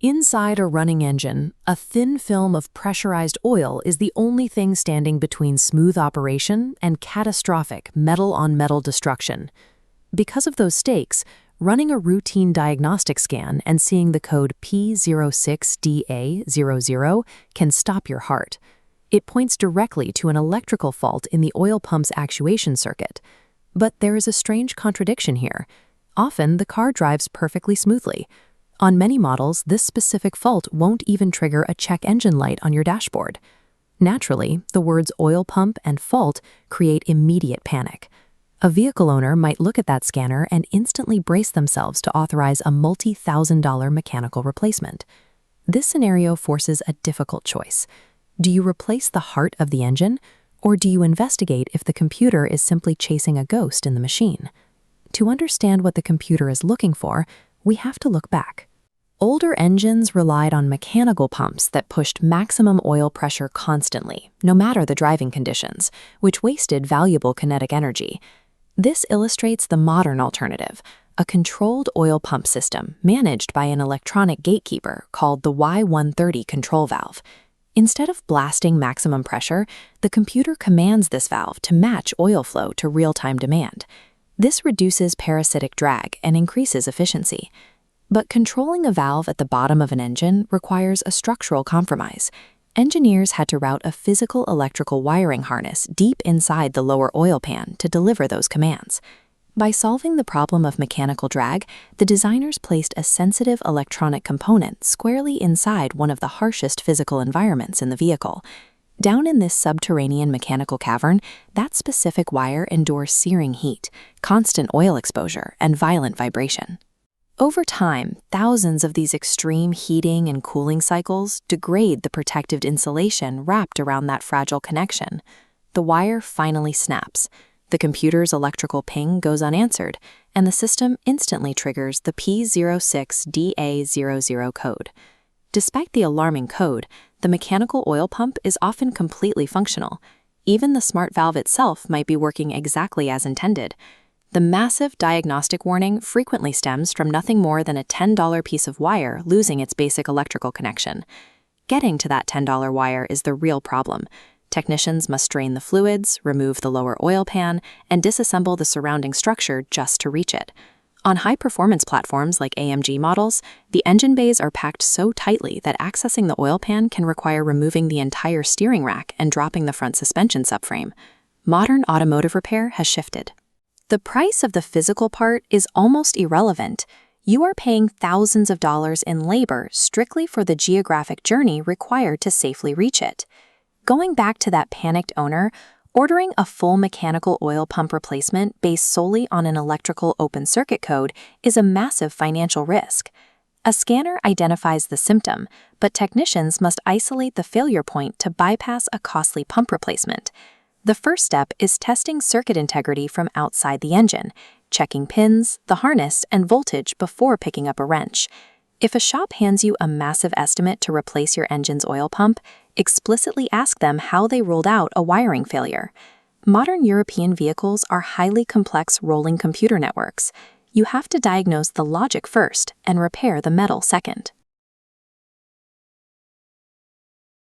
Inside a running engine, a thin film of pressurized oil is the only thing standing between smooth operation and catastrophic metal-on-metal destruction. Because of those stakes, running a routine diagnostic scan and seeing the code P06DA00 can stop your heart. It points directly to an electrical fault in the oil pump's actuation circuit. But there is a strange contradiction here. Often, the car drives perfectly smoothly. On many models, this specific fault won't even trigger a check engine light on your dashboard. Naturally, the words oil pump and fault create immediate panic. A vehicle owner might look at that scanner and instantly brace themselves to authorize a multi-thousand-dollar mechanical replacement. This scenario forces a difficult choice. Do you replace the heart of the engine, or do you investigate if the computer is simply chasing a ghost in the machine? To understand what the computer is looking for, we have to look back. Older engines relied on mechanical pumps that pushed maximum oil pressure constantly, no matter the driving conditions, which wasted valuable kinetic energy. This illustrates the modern alternative, a controlled oil pump system managed by an electronic gatekeeper called the Y130 control valve. Instead of blasting maximum pressure, the computer commands this valve to match oil flow to real-time demand. This reduces parasitic drag and increases efficiency. But controlling a valve at the bottom of an engine requires a structural compromise. Engineers had to route a physical electrical wiring harness deep inside the lower oil pan to deliver those commands. By solving the problem of mechanical drag, the designers placed a sensitive electronic component squarely inside one of the harshest physical environments in the vehicle. Down in this subterranean mechanical cavern, that specific wire endures searing heat, constant oil exposure, and violent vibration. Over time, thousands of these extreme heating and cooling cycles degrade the protective insulation wrapped around that fragile connection. The wire finally snaps. The computer's electrical ping goes unanswered, and the system instantly triggers the P06DA00 code. Despite the alarming code, the mechanical oil pump is often completely functional. Even the smart valve itself might be working exactly as intended. The massive diagnostic warning frequently stems from nothing more than a $10 piece of wire losing its basic electrical connection. Getting to that $10 wire is the real problem. Technicians must drain the fluids, remove the lower oil pan, and disassemble the surrounding structure just to reach it. On high-performance platforms like AMG models, the engine bays are packed so tightly that accessing the oil pan can require removing the entire steering rack and dropping the front suspension subframe. Modern automotive repair has shifted. The price of the physical part is almost irrelevant. You are paying thousands of dollars in labor strictly for the geographic journey required to safely reach it. Going back to that panicked owner, ordering a full mechanical oil pump replacement based solely on an electrical open circuit code is a massive financial risk. A scanner identifies the symptom, but technicians must isolate the failure point to bypass a costly pump replacement. The first step is testing circuit integrity from outside the engine, checking pins, the harness, and voltage before picking up a wrench. If a shop hands you a massive estimate to replace your engine's oil pump, explicitly ask them how they ruled out a wiring failure. Modern European vehicles are highly complex rolling computer networks. You have to diagnose the logic first and repair the metal second.